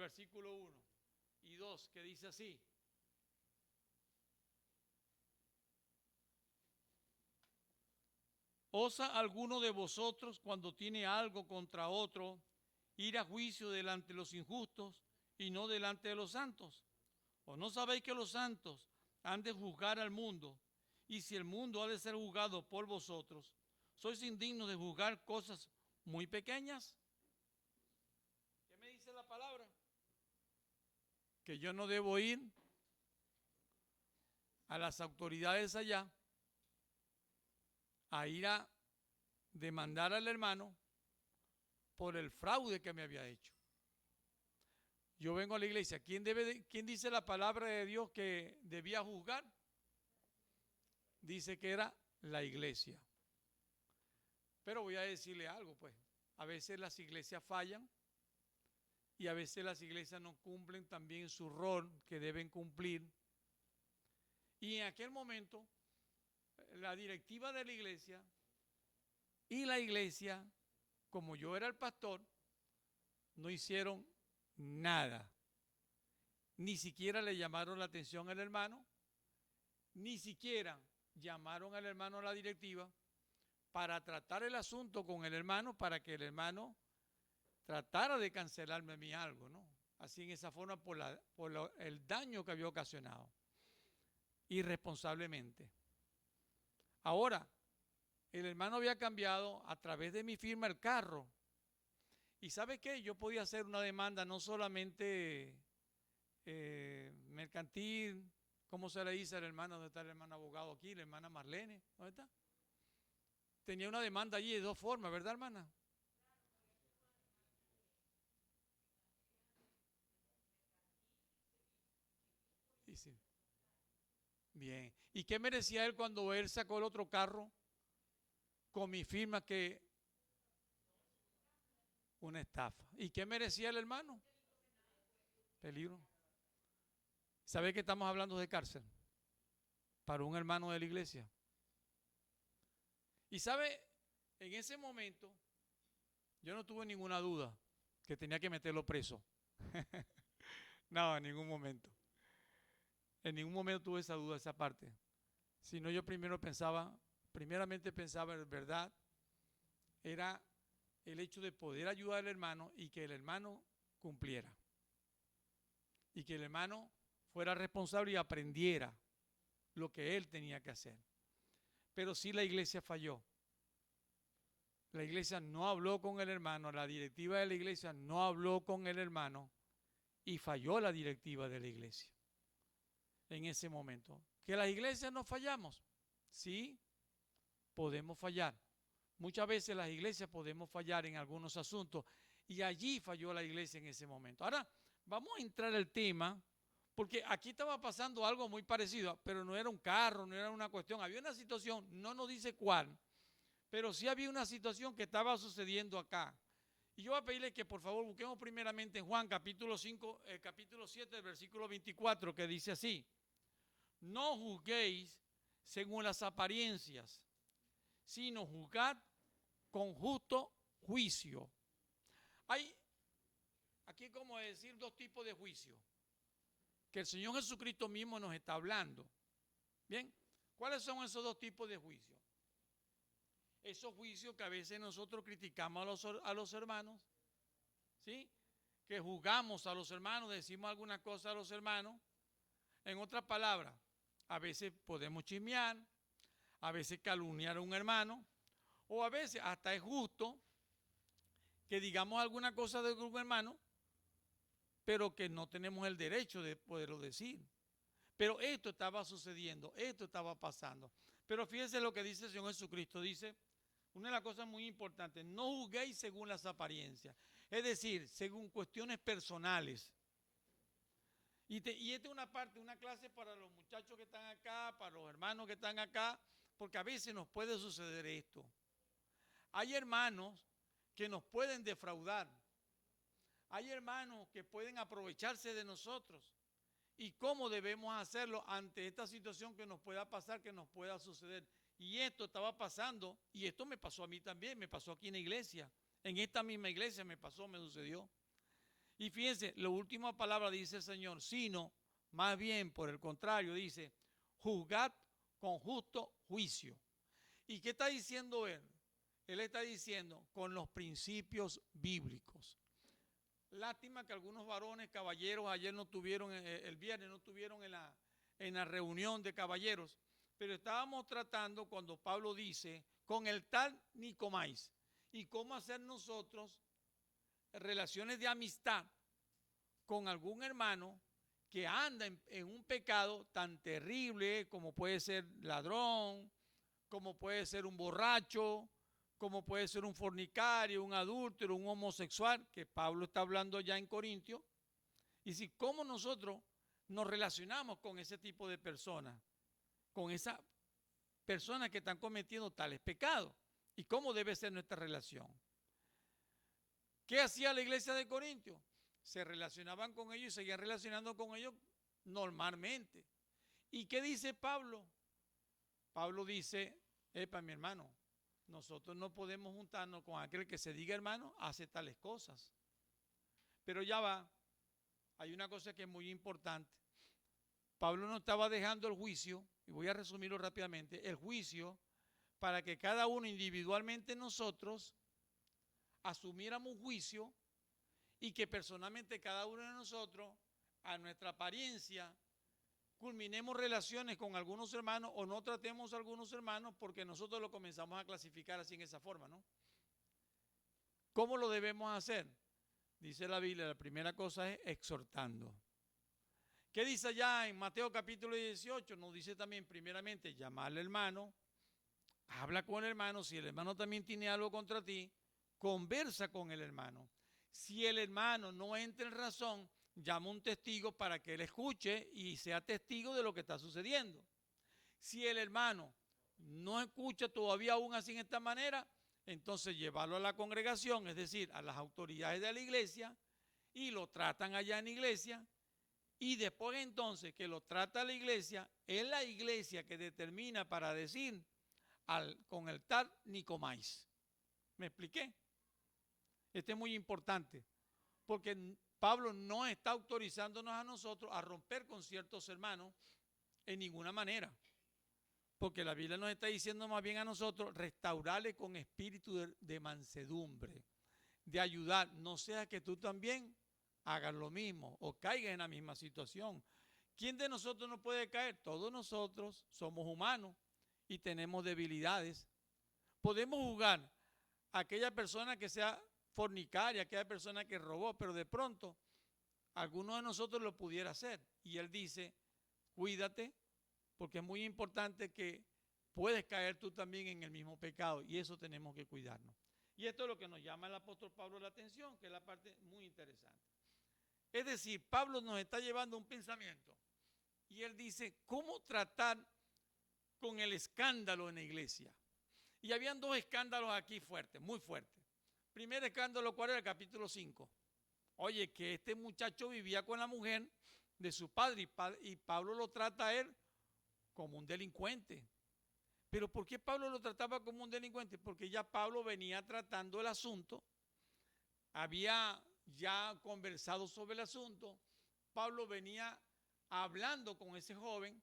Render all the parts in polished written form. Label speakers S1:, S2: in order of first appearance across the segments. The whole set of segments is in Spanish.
S1: versículo 1 y 2, que dice así: ¿osa alguno de vosotros, cuando tiene algo contra otro, ir a juicio delante de los injustos y no delante de los santos? ¿O no sabéis que los santos han de juzgar al mundo? Y si el mundo ha de ser juzgado por vosotros, ¿sois indignos de juzgar cosas muy pequeñas? ¿Qué me dice la palabra? Que yo no debo ir a las autoridades allá a ir a demandar al hermano por el fraude que me había hecho. Yo vengo a la iglesia. ¿Quién dice la palabra de Dios que debía juzgar? Dice que era la iglesia. Pero voy a decirle algo, pues. A veces las iglesias fallan y a veces las iglesias no cumplen también su rol que deben cumplir. Y en aquel momento, la directiva de la iglesia y la iglesia, como yo era el pastor, no hicieron nada. Ni siquiera le llamaron la atención al hermano, ni siquiera llamaron al hermano a la directiva para tratar el asunto con el hermano, para que el hermano tratara de cancelarme a mí algo, ¿no? Así en esa forma por el daño que había ocasionado, irresponsablemente. Ahora, el hermano había cambiado a través de mi firma el carro. ¿Y sabe qué? Yo podía hacer una demanda no solamente mercantil. ¿Cómo se le dice al hermano? ¿Dónde está el hermano abogado aquí? La hermana Marlene, ¿dónde está? Tenía una demanda allí de dos formas, ¿verdad, hermana? Y sí. Bien. ¿Y qué merecía él cuando él sacó el otro carro con mi firma? Que una estafa. ¿Y qué merecía el hermano? Peligro. ¿Sabe que estamos hablando de cárcel para un hermano de la iglesia? Y sabe, en ese momento yo no tuve ninguna duda que tenía que meterlo preso. No, en ningún momento. En ningún momento tuve esa duda, esa parte. Sino yo primeramente pensaba en verdad, era el hecho de poder ayudar al hermano y que el hermano cumpliera. Y que el hermano fuera responsable y aprendiera lo que él tenía que hacer. Pero sí la iglesia falló. La iglesia no habló con el hermano, la directiva de la iglesia no habló con el hermano y falló la directiva de la iglesia en ese momento. ¿Que las iglesias no fallamos? Sí, podemos fallar. Muchas veces las iglesias podemos fallar en algunos asuntos y allí falló la iglesia en ese momento. Ahora, vamos a entrar al tema, porque aquí estaba pasando algo muy parecido, pero no era un carro, no era una cuestión, había una situación, no nos dice cuál, pero sí había una situación que estaba sucediendo acá. Y yo voy a pedirle que por favor busquemos primeramente en Juan capítulo 5, capítulo 7, versículo 24, que dice así: no juzguéis según las apariencias, sino juzgad con justo juicio. Hay aquí, como decir, dos tipos de juicio que el Señor Jesucristo mismo nos está hablando. Bien, ¿cuáles son esos dos tipos de juicio? Esos juicios que a veces nosotros criticamos a los hermanos, ¿sí? Que juzgamos a los hermanos, decimos alguna cosa a los hermanos. En otras palabras, a veces podemos chismear, a veces calumniar a un hermano, o a veces hasta es justo que digamos alguna cosa de un hermano, pero que no tenemos el derecho de poderlo decir. Pero esto estaba sucediendo, esto estaba pasando. Pero fíjense lo que dice el Señor Jesucristo, dice, una de las cosas muy importantes: no juzguéis según las apariencias, es decir, según cuestiones personales. Y esta es una parte, una clase para los muchachos que están acá, para los hermanos que están acá, porque a veces nos puede suceder esto. Hay hermanos que nos pueden defraudar. Hay hermanos que pueden aprovecharse de nosotros. ¿Y cómo debemos hacerlo ante esta situación que nos pueda pasar, que nos pueda suceder? Y esto estaba pasando, y esto me pasó a mí también, me pasó aquí en la iglesia. En esta misma iglesia me pasó, me sucedió. Y fíjense, la última palabra dice el Señor, sino, más bien por el contrario, dice, juzgad con justo juicio. ¿Y qué está diciendo él? Él está diciendo con los principios bíblicos. Lástima que algunos varones, caballeros, ayer no tuvieron, el viernes no tuvieron en la reunión de caballeros, pero estábamos tratando cuando Pablo dice, con el tal ni comáis, y cómo hacer nosotros relaciones de amistad con algún hermano que anda en un pecado tan terrible como puede ser ladrón, como puede ser un borracho, como puede ser un fornicario, un adúltero, un homosexual, que Pablo está hablando ya en Corintios. Y si cómo nosotros nos relacionamos con ese tipo de personas, con esas personas que están cometiendo tales pecados, y cómo debe ser nuestra relación. ¿Qué hacía la iglesia de Corintios? Se relacionaban con ellos y seguían relacionando con ellos normalmente. ¿Y qué dice Pablo? Pablo dice, epa, mi hermano, nosotros no podemos juntarnos con aquel que se diga hermano, hace tales cosas. Pero ya va, hay una cosa que es muy importante. Pablo no estaba dejando el juicio, y voy a resumirlo rápidamente, el juicio para que cada uno individualmente nosotros asumiéramos un juicio y que personalmente cada uno de nosotros, a nuestra apariencia, culminemos relaciones con algunos hermanos o no tratemos a algunos hermanos porque nosotros lo comenzamos a clasificar así en esa forma, ¿no? ¿Cómo lo debemos hacer? Dice la Biblia, la primera cosa es exhortando. ¿Qué dice allá en Mateo capítulo 18? Nos dice también primeramente llamar al hermano, habla con el hermano, si el hermano también tiene algo contra ti, conversa con el hermano. Si el hermano no entra en razón, llama a un testigo para que él escuche y sea testigo de lo que está sucediendo. Si el hermano no escucha todavía aún así en esta manera, entonces llevarlo a la congregación, es decir, a las autoridades de la iglesia, y lo tratan allá en la iglesia, y después entonces que lo trata la iglesia, es la iglesia que determina para decir con el tal ni comáis. ¿Me expliqué? Este es muy importante, porque Pablo no está autorizándonos a nosotros a romper con ciertos hermanos en ninguna manera, porque la Biblia nos está diciendo más bien a nosotros restaurarle con espíritu de mansedumbre, de ayudar, no sea que tú también hagas lo mismo o caigas en la misma situación. ¿Quién de nosotros no puede caer? Todos nosotros somos humanos y tenemos debilidades. Podemos juzgar a aquella persona que sea fornicaria, aquella persona que robó, pero de pronto alguno de nosotros lo pudiera hacer. Y él dice, cuídate, porque es muy importante que puedes caer tú también en el mismo pecado y eso tenemos que cuidarnos. Y esto es lo que nos llama el apóstol Pablo la atención, que es la parte muy interesante. Es decir, Pablo nos está llevando un pensamiento y él dice, ¿cómo tratar con el escándalo en la iglesia? Y habían dos escándalos aquí fuertes, muy fuertes. Primer escándalo, ¿cuál era? El capítulo 5. Oye, que este muchacho vivía con la mujer de su padre y Pablo lo trata a él como un delincuente. ¿Pero por qué Pablo lo trataba como un delincuente? Porque ya Pablo venía tratando el asunto, había ya conversado sobre el asunto, Pablo venía hablando con ese joven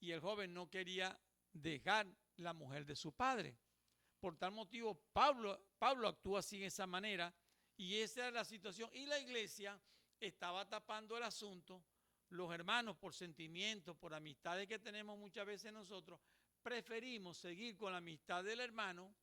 S1: y el joven no quería dejar la mujer de su padre. Por tal motivo, Pablo actúa así en esa manera y esa era la situación. Y la iglesia estaba tapando el asunto. Los hermanos, por sentimientos, por amistades que tenemos muchas veces nosotros, preferimos seguir con la amistad del hermano,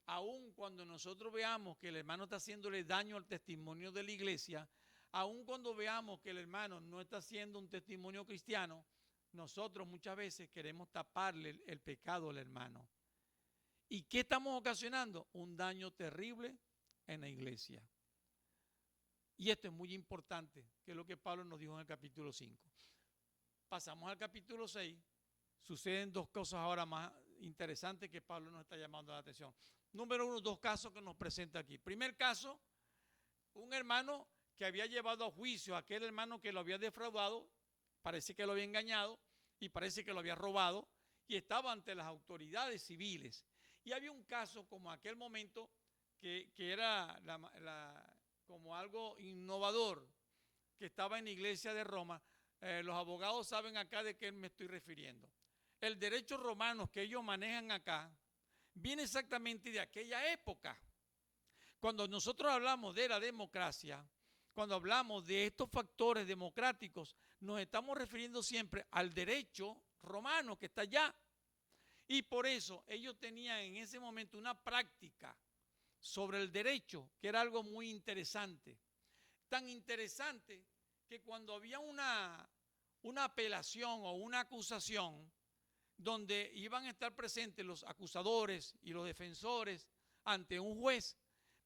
S1: aun cuando nosotros veamos que el hermano está haciéndole daño al testimonio de la iglesia, aun cuando veamos que el hermano no está haciendo un testimonio cristiano, nosotros muchas veces queremos taparle el pecado al hermano. ¿Y qué estamos ocasionando? Un daño terrible en la iglesia. Y esto es muy importante, que es lo que Pablo nos dijo en el capítulo 5. Pasamos al capítulo 6. Suceden dos cosas ahora más interesantes que Pablo nos está llamando la atención. Número uno, dos casos que nos presenta aquí. Primer caso, un hermano que había llevado a juicio a aquel hermano que lo había defraudado, parece que lo había engañado y parece que lo había robado y estaba ante las autoridades civiles. Y había un caso como aquel momento que era como algo innovador, que estaba en la iglesia de Roma, los abogados saben acá de qué me estoy refiriendo. El derecho romano que ellos manejan acá viene exactamente de aquella época. Cuando nosotros hablamos de la democracia, cuando hablamos de estos factores democráticos, nos estamos refiriendo siempre al derecho romano que está allá. Y por eso ellos tenían en ese momento una práctica sobre el derecho que era algo muy interesante. Tan interesante que cuando había una apelación o una acusación donde iban a estar presentes los acusadores y los defensores ante un juez,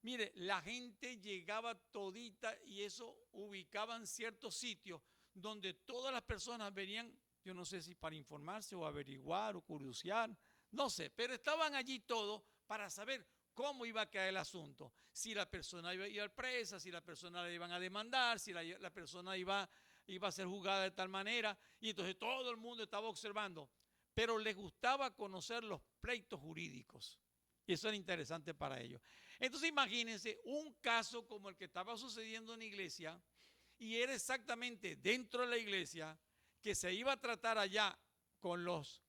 S1: mire, la gente llegaba todita y eso ubicaban ciertos sitios donde todas las personas venían, yo no sé si para informarse o averiguar o curiosear, no sé, pero estaban allí todos para saber cómo iba a quedar el asunto, si la persona iba a ir presa, si la persona la iban a demandar, si la persona iba a ser juzgada de tal manera, y entonces todo el mundo estaba observando, pero les gustaba conocer los pleitos jurídicos, y eso era interesante para ellos. Entonces imagínense un caso como el que estaba sucediendo en la iglesia, y era exactamente dentro de la iglesia que se iba a tratar allá con los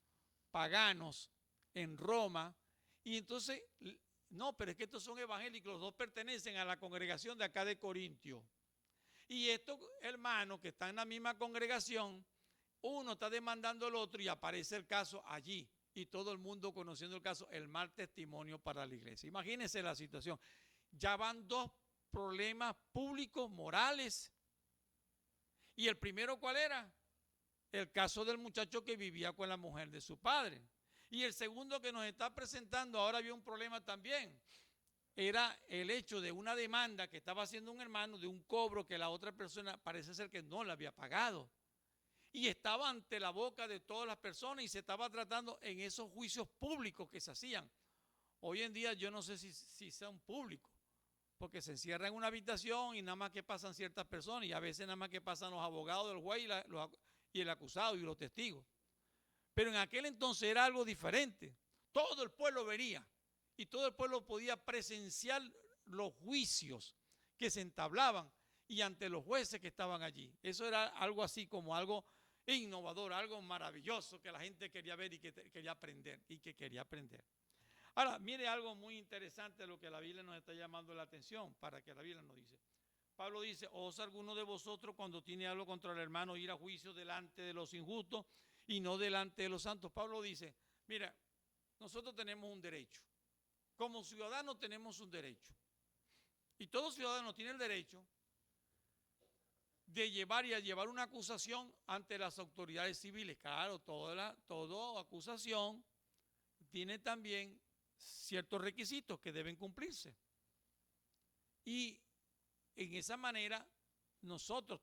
S1: paganos en Roma, y entonces, no, pero es que estos son evangélicos, los dos pertenecen a la congregación de acá de Corintio. Y estos hermanos que están en la misma congregación, uno está demandando al otro y aparece el caso allí. Y todo el mundo conociendo el caso, el mal testimonio para la iglesia. Imagínense la situación. Ya van dos problemas públicos, morales. ¿Y el primero cuál era? El caso del muchacho que vivía con la mujer de su padre. Y el segundo que nos está presentando, ahora había un problema también. Era el hecho de una demanda que estaba haciendo un hermano de un cobro que la otra persona parece ser que no le había pagado. Y estaba ante la boca de todas las personas y se estaba tratando en esos juicios públicos que se hacían. Hoy en día yo no sé si son públicos, porque se encierra en una habitación y nada más que pasan ciertas personas y a veces nada más que pasan los abogados del juez y el acusado y los testigos. Pero en aquel entonces era algo diferente. Todo el pueblo venía y todo el pueblo podía presenciar los juicios que se entablaban y ante los jueces que estaban allí. Eso era algo así como algo innovador, algo maravilloso que la gente quería ver y que quería aprender. Ahora, mire algo muy interesante de lo que la Biblia nos está llamando la atención, para que la Biblia nos dice. Pablo dice, ¿osa alguno de vosotros cuando tiene algo contra el hermano ir a juicio delante de los injustos y no delante de los santos? Pablo dice, mira, nosotros tenemos un derecho. Como ciudadanos tenemos un derecho. Y todo ciudadano tiene el derecho de llevar una acusación ante las autoridades civiles. Claro, toda acusación tiene también ciertos requisitos que deben cumplirse. Y en esa manera,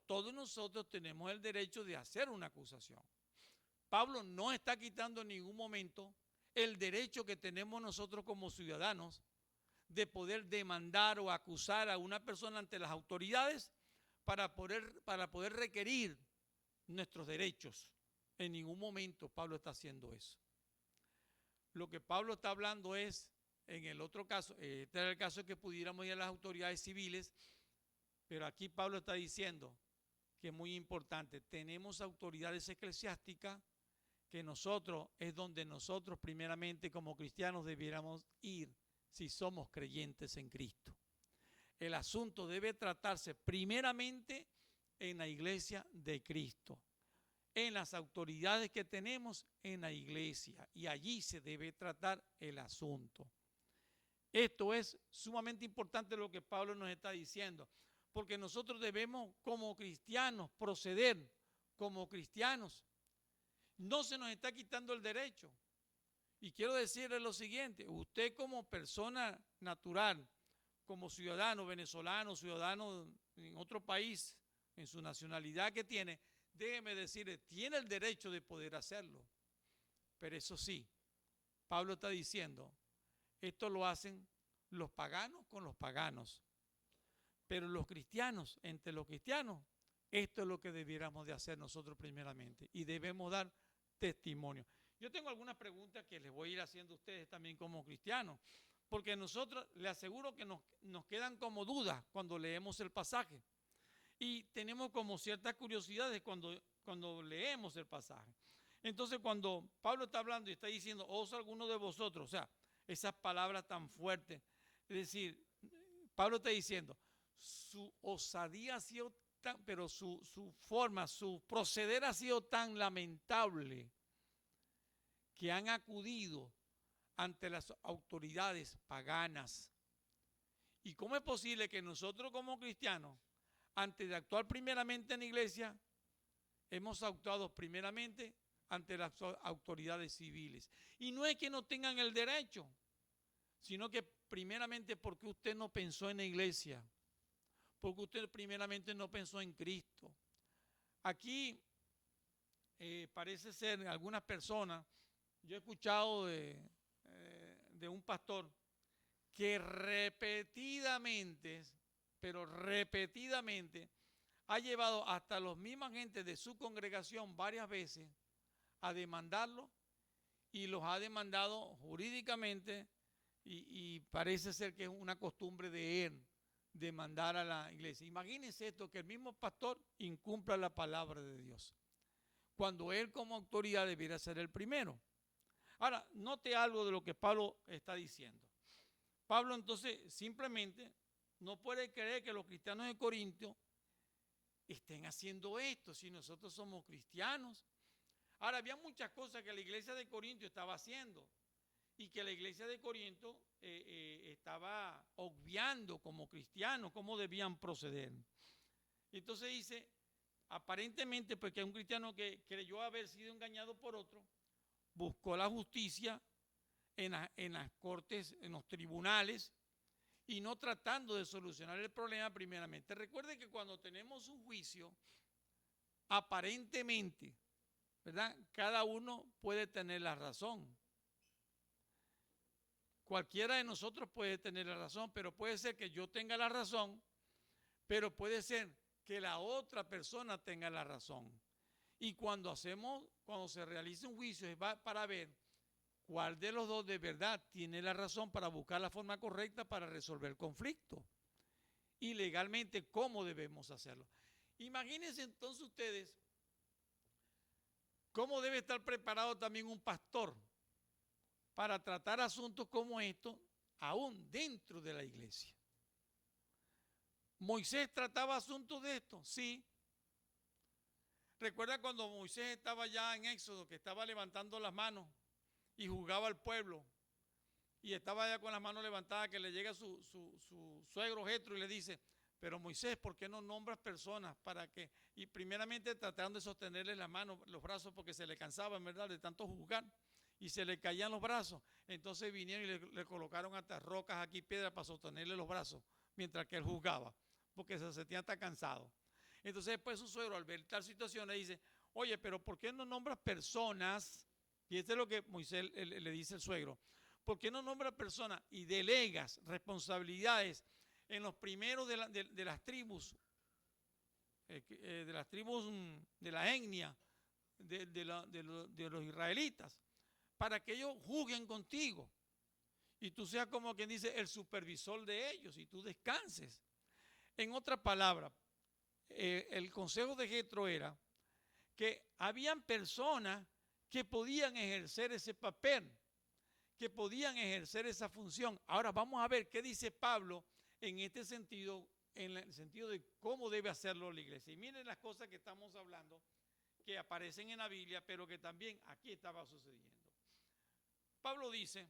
S1: todos nosotros tenemos el derecho de hacer una acusación. Pablo no está quitando en ningún momento el derecho que tenemos nosotros como ciudadanos de poder demandar o acusar a una persona ante las autoridades para poder requerir nuestros derechos. En ningún momento Pablo está haciendo eso. Lo que Pablo está hablando es, en el otro caso, este era el caso que pudiéramos ir a las autoridades civiles, pero aquí Pablo está diciendo que es muy importante, tenemos autoridades eclesiásticas que es donde nosotros primeramente como cristianos debiéramos ir si somos creyentes en Cristo. El asunto debe tratarse primeramente en la iglesia de Cristo, en las autoridades que tenemos en la iglesia, y allí se debe tratar el asunto. Esto es sumamente importante lo que Pablo nos está diciendo, porque nosotros debemos como cristianos proceder como cristianos. No se nos está quitando el derecho. Y quiero decirle lo siguiente, usted como persona natural, como ciudadano venezolano, ciudadano en otro país, en su nacionalidad que tiene, déjeme decirle, tiene el derecho de poder hacerlo. Pero eso sí, Pablo está diciendo, esto lo hacen los paganos con los paganos. Pero los cristianos, entre los cristianos, esto es lo que debiéramos de hacer nosotros primeramente. Y debemos dar testimonio. Yo tengo algunas preguntas que les voy a ir haciendo a ustedes también como cristianos. Porque nosotros, les aseguro que nos quedan como dudas cuando leemos el pasaje. Y tenemos como ciertas curiosidades cuando leemos el pasaje. Entonces, cuando Pablo está hablando y está diciendo, osa alguno de vosotros, o sea, esas palabras tan fuertes, es decir, Pablo está diciendo, su osadía ha sido tan, pero su forma, su proceder ha sido tan lamentable que han acudido ante las autoridades paganas. ¿Y cómo es posible que nosotros como cristianos, antes de actuar primeramente en la iglesia, hemos actuado primeramente ante las autoridades civiles? Y no es que no tengan el derecho, sino que primeramente porque usted no pensó en la iglesia, porque usted primeramente no pensó en Cristo. Aquí parece ser algunas personas, yo he escuchado de un pastor que repetidamente, pero repetidamente, ha llevado hasta los mismos gentes de su congregación varias veces a demandarlo y los ha demandado jurídicamente y parece ser que es una costumbre de él demandar a la iglesia. Imagínense esto, que el mismo pastor incumpla la palabra de Dios, cuando él como autoridad debiera ser el primero. Ahora, note algo de lo que Pablo está diciendo. Pablo entonces simplemente no puede creer que los cristianos de Corinto estén haciendo esto si nosotros somos cristianos. Ahora, había muchas cosas que la iglesia de Corinto estaba haciendo y que la iglesia de Corinto estaba obviando como cristianos cómo debían proceder. Entonces dice, aparentemente, porque un cristiano que creyó haber sido engañado por otro, buscó la justicia en las cortes, en los tribunales, y no tratando de solucionar el problema primeramente. Recuerde que cuando tenemos un juicio, aparentemente, ¿verdad?, cada uno puede tener la razón. Cualquiera de nosotros puede tener la razón, pero puede ser que yo tenga la razón, pero puede ser que la otra persona tenga la razón. Y cuando se realiza un juicio es para ver cuál de los dos de verdad tiene la razón para buscar la forma correcta para resolver el conflicto. Y legalmente, ¿cómo debemos hacerlo? Imagínense entonces ustedes cómo debe estar preparado también un pastor para tratar asuntos como estos aún dentro de la iglesia. ¿Moisés trataba asuntos de estos? Sí. ¿Recuerda cuando Moisés estaba ya en Éxodo, que estaba levantando las manos y juzgaba al pueblo? Y estaba ya con las manos levantadas, que le llega su suegro Jetro y le dice, pero Moisés, ¿por qué no nombras personas para que? Y primeramente tratando de sostenerle las manos, los brazos, porque se le cansaban, ¿verdad?, de tanto juzgar. Y se le caían los brazos. Entonces vinieron y le colocaron hasta rocas aquí, piedras, para sostenerle los brazos, mientras que él juzgaba, porque se sentía hasta cansado. Entonces después su suegro, al ver tal situación, le dice, oye, pero ¿por qué no nombras personas? Y esto es lo que Moisés le dice al suegro. ¿Por qué no nombras personas y delegas responsabilidades en los primeros de las tribus, de la etnia, de los israelitas, para que ellos juzguen contigo y tú seas, como quien dice, el supervisor de ellos y tú descanses? En otras palabras, el consejo de Jetro era que habían personas que podían ejercer ese papel, que podían ejercer esa función. Ahora vamos a ver qué dice Pablo en este sentido, en el sentido de cómo debe hacerlo la iglesia. Y miren las cosas que estamos hablando, que aparecen en la Biblia, pero que también aquí estaba sucediendo. Pablo dice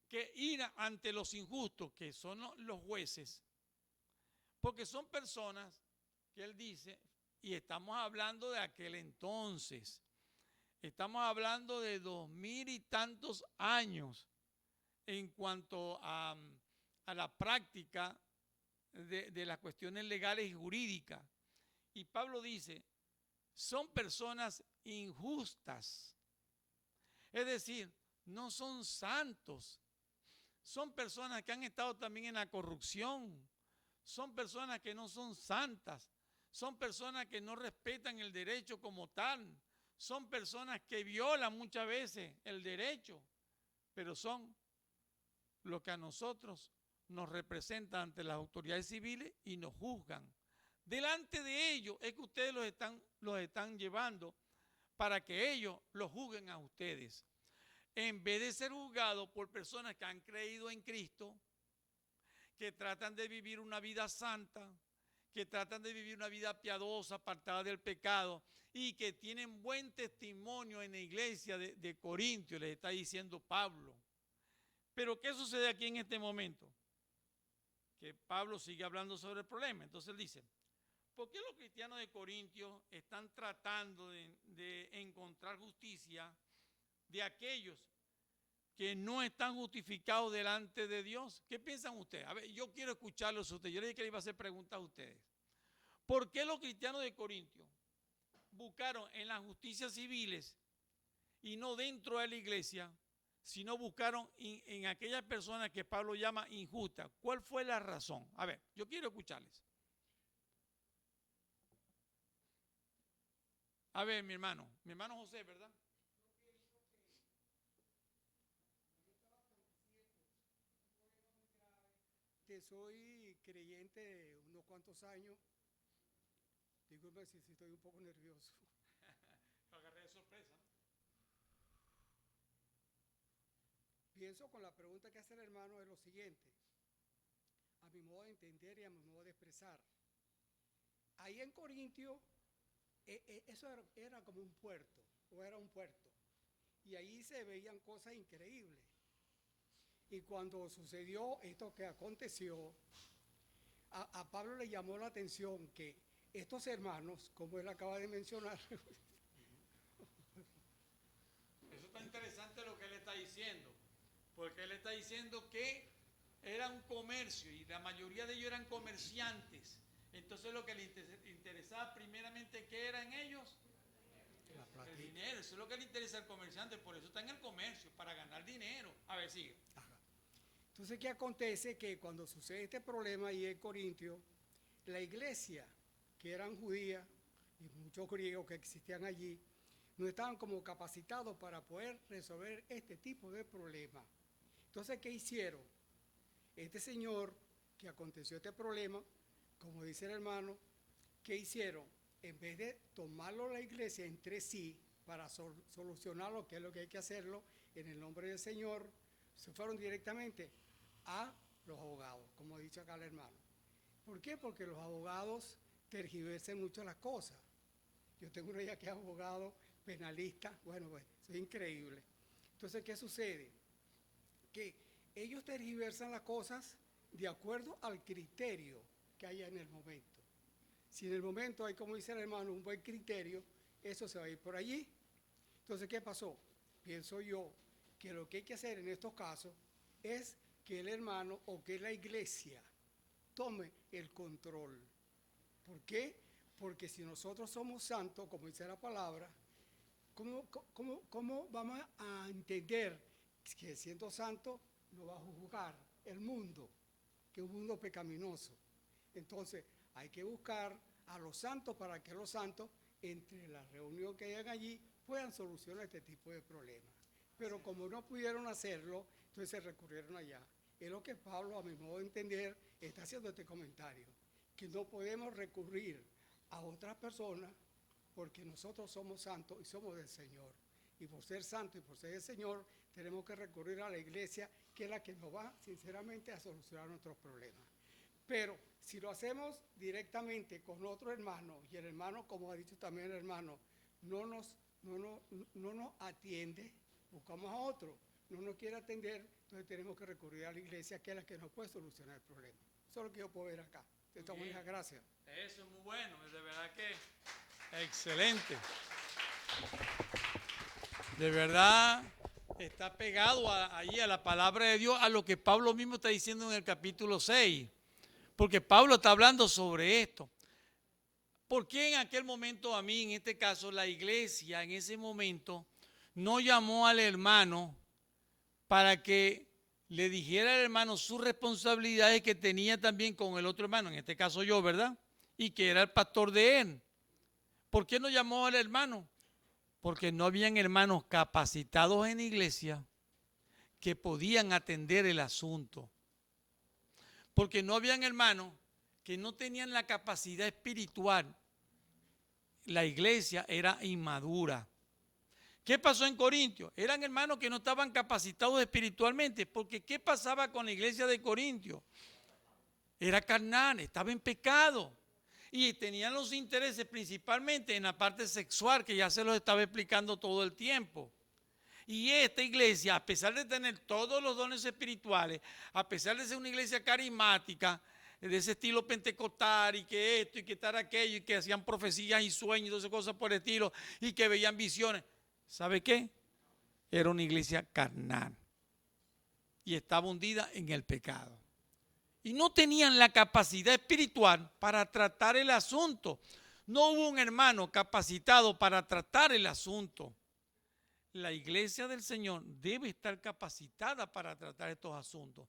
S1: que ir ante los injustos, que son los jueces, porque son personas que él dice, y estamos hablando de aquel entonces, estamos hablando de 2000 y tantos años en cuanto a la práctica de las cuestiones legales y jurídicas. Y Pablo dice, son personas injustas, es decir, no son santos, son personas que han estado también en la corrupción, son personas que no son santas, son personas que no respetan el derecho como tal, son personas que violan muchas veces el derecho, pero son lo que a nosotros nos representan ante las autoridades civiles y nos juzgan delante de ellos es que ustedes los están llevando para que ellos los juzguen a ustedes. En vez de ser juzgados por personas que han creído en Cristo, que tratan de vivir una vida santa, que tratan de vivir una vida piadosa, apartada del pecado, y que tienen buen testimonio en la iglesia de Corintios, les está diciendo Pablo. Pero ¿qué sucede aquí en este momento? Que Pablo sigue hablando sobre el problema. Entonces él dice, ¿por qué los cristianos de Corintios están tratando de encontrar justicia de aquellos que no están justificados delante de Dios? ¿Qué piensan ustedes? A ver, yo quiero escucharlos a ustedes. Yo les dije que les iba a hacer preguntas a ustedes. ¿Por qué los cristianos de Corintios buscaron en las justicias civiles y no dentro de la iglesia, sino buscaron en aquellas personas que Pablo llama injustas? ¿Cuál fue la razón? A ver, yo quiero escucharles. A ver, mi hermano José, ¿verdad?
S2: Que soy creyente de unos cuantos años. Dígame si estoy un poco nervioso.
S1: Lo agarré de sorpresa, ¿no?
S2: Pienso con la pregunta que hace el hermano es lo siguiente. A mi modo de entender y a mi modo de expresar. Ahí en Corintio, eso era como un puerto, o era un puerto. Y ahí se veían cosas increíbles. Y cuando sucedió esto que aconteció, a Pablo le llamó la atención que estos hermanos, como él acaba de mencionar,
S1: eso está interesante lo que él está diciendo, porque él está diciendo que era un comercio y la mayoría de ellos eran comerciantes. Entonces lo que les interesaba primeramente, ¿qué era en ellos? El dinero. Eso es lo que le interesa al comerciante, por eso está en el comercio, para ganar dinero. A ver, sigue.
S2: Entonces, ¿qué acontece? Que cuando sucede este problema ahí en Corintio, la iglesia, que eran judías y muchos griegos que existían allí, no estaban como capacitados para poder resolver este tipo de problemas. Entonces, ¿qué hicieron? Este señor que aconteció este problema, como dice el hermano, ¿qué hicieron? En vez de tomarlo la iglesia entre sí para solucionarlo, que es lo que hay que hacerlo, en el nombre del Señor, se fueron directamente a los abogados, como ha dicho acá el hermano. ¿Por qué? Porque los abogados tergiversan mucho las cosas. Yo tengo una idea que es abogado, penalista, bueno, pues, eso es increíble. Entonces, ¿qué sucede? Que ellos tergiversan las cosas de acuerdo al criterio que haya en el momento. Si en el momento hay, como dice el hermano, un buen criterio, eso se va a ir por allí. Entonces, ¿qué pasó? Pienso yo que lo que hay que hacer en estos casos es que el hermano o que la iglesia tome el control. ¿Por qué? Porque si nosotros somos santos, como dice la palabra, ¿cómo vamos a entender que siendo santo no va a juzgar el mundo, que es un mundo pecaminoso? Entonces, hay que buscar a los santos para que los santos, entre la reunión que hayan allí, puedan solucionar este tipo de problemas. Pero como no pudieron hacerlo, entonces se recurrieron allá. Es lo que Pablo, a mi modo de entender, está haciendo este comentario, que no podemos recurrir a otras personas porque nosotros somos santos y somos del Señor. Y por ser santos y por ser del Señor, tenemos que recurrir a la iglesia, que es la que nos va, sinceramente, a solucionar nuestros problemas. Pero si lo hacemos directamente con otro hermano, y el hermano, como ha dicho también el hermano, no nos atiende, buscamos a otro, no nos quiere atender, entonces tenemos que recurrir a la iglesia, que es la que nos puede solucionar el problema. Eso es lo que yo puedo ver acá. De todas maneras, gracias.
S1: Eso es muy bueno, de verdad que excelente. De verdad está pegado ahí a la palabra de Dios, a lo que Pablo mismo está diciendo en el capítulo 6. Porque Pablo está hablando sobre esto. ¿Por qué en aquel momento a mí, en este caso, la iglesia en ese momento no llamó al hermano para que le dijera al hermano sus responsabilidades que tenía también con el otro hermano, en este caso yo, ¿verdad? Y que era el pastor de él. ¿Por qué no llamó al hermano? Porque no habían hermanos capacitados en la iglesia que podían atender el asunto. Porque no habían hermanos que no tenían la capacidad espiritual. La iglesia era inmadura. ¿Qué pasó en Corintios? Eran hermanos que no estaban capacitados espiritualmente, porque ¿qué pasaba con la iglesia de Corintios? Era carnal, estaba en pecado y tenían los intereses principalmente en la parte sexual, que ya se los estaba explicando todo el tiempo. Y esta iglesia, a pesar de tener todos los dones espirituales, a pesar de ser una iglesia carismática, de ese estilo pentecostal, y que esto y que tal aquello, y que hacían profecías y sueños y todas esas cosas por el estilo, y que veían visiones, ¿sabe qué? Era una iglesia carnal y estaba hundida en el pecado. Y no tenían la capacidad espiritual para tratar el asunto. No hubo un hermano capacitado para tratar el asunto. La iglesia del Señor debe estar capacitada para tratar estos asuntos.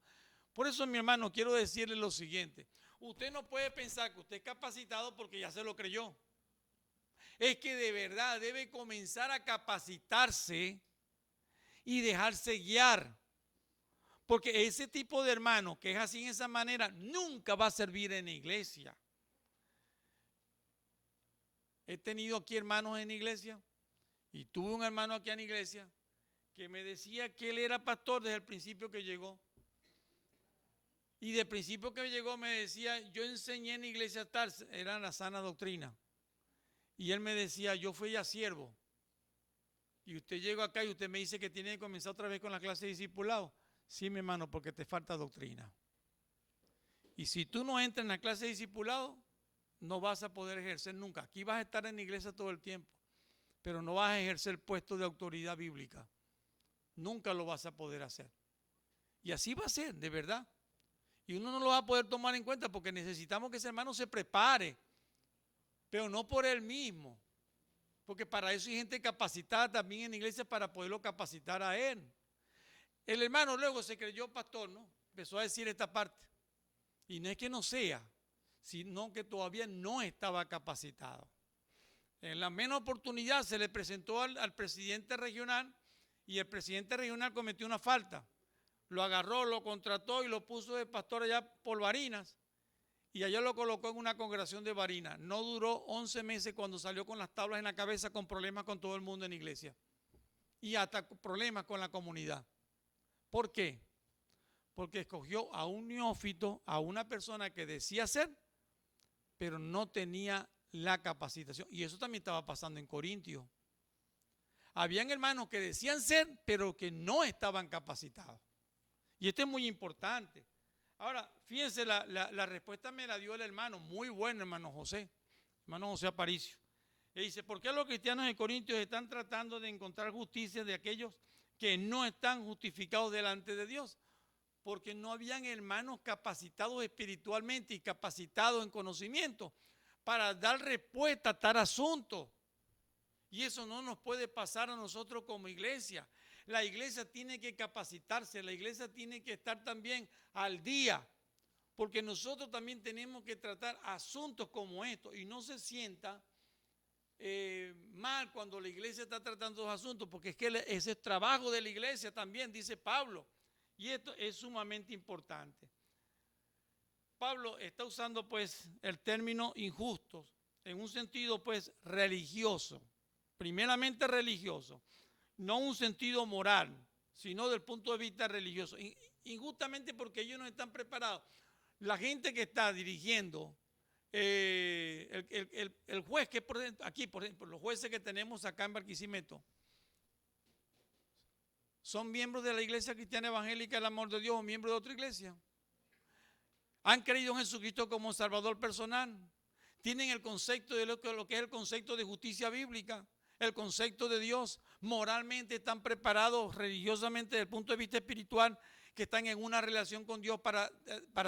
S1: Por eso, mi hermano, quiero decirle lo siguiente. Usted no puede pensar que usted es capacitado porque ya se lo creyó. Es que de verdad debe comenzar a capacitarse y dejarse guiar. Porque ese tipo de hermano que es así en esa manera nunca va a servir en la iglesia. He tenido aquí hermanos en la iglesia y tuve un hermano aquí en la iglesia que me decía que él era pastor desde el principio que llegó. Y del principio que llegó me decía, yo enseñé en la iglesia tal, era la sana doctrina. Y él me decía, yo fui ya siervo. Y usted llegó acá y usted me dice que tiene que comenzar otra vez con la clase de discipulado. Sí, mi hermano, porque te falta doctrina. Y si tú no entras en la clase de discipulado, no vas a poder ejercer nunca. Aquí vas a estar en la iglesia todo el tiempo, pero no vas a ejercer puesto de autoridad bíblica. Nunca lo vas a poder hacer. Y así va a ser, de verdad. Y uno no lo va a poder tomar en cuenta porque necesitamos que ese hermano se prepare, pero no por él mismo. Porque para eso hay gente capacitada también en la iglesia para poderlo capacitar a él. El hermano luego se creyó pastor, ¿no? Empezó a decir esta parte. Y no es que no sea, sino que todavía no estaba capacitado. En la menos oportunidad se le presentó al presidente regional y el presidente regional cometió una falta. Lo agarró, lo contrató y lo puso de pastor allá por Barinas. Y allá lo colocó en una congregación de Barinas. No duró 11 meses cuando salió con las tablas en la cabeza con problemas con todo el mundo en la iglesia. Y hasta problemas con la comunidad. ¿Por qué? Porque escogió a un neófito, a una persona que decía ser, pero no tenía la capacitación. Y eso también estaba pasando en Corintios. Habían hermanos que decían ser, pero que no estaban capacitados. Y esto es muy importante. Ahora, fíjense, la respuesta me la dio el hermano, muy bueno, hermano José Aparicio. Él dice, ¿por qué los cristianos de Corintios están tratando de encontrar justicia de aquellos que no están justificados delante de Dios? Porque no habían hermanos capacitados espiritualmente y capacitados en conocimiento para dar respuesta a tal asunto. Y eso no nos puede pasar a nosotros como iglesia. La iglesia tiene que capacitarse, la iglesia tiene que estar también al día, porque nosotros también tenemos que tratar asuntos como estos y no se sienta mal cuando la iglesia está tratando los asuntos, porque es que ese es trabajo de la iglesia también, dice Pablo, y esto es sumamente importante. Pablo está usando pues el término injustos en un sentido pues religioso, primeramente religioso. No un sentido moral, sino del punto de vista religioso. Injustamente porque ellos no están preparados. La gente que está dirigiendo, el juez que aquí, por ejemplo, los jueces que tenemos acá en Barquisimeto, son miembros de la Iglesia Cristiana Evangélica del Amor de Dios o miembros de otra iglesia. Han creído en Jesucristo como Salvador personal. Tienen el concepto de lo que es el concepto de justicia bíblica. El concepto de Dios, moralmente están preparados religiosamente desde el punto de vista espiritual, que están en una relación con Dios para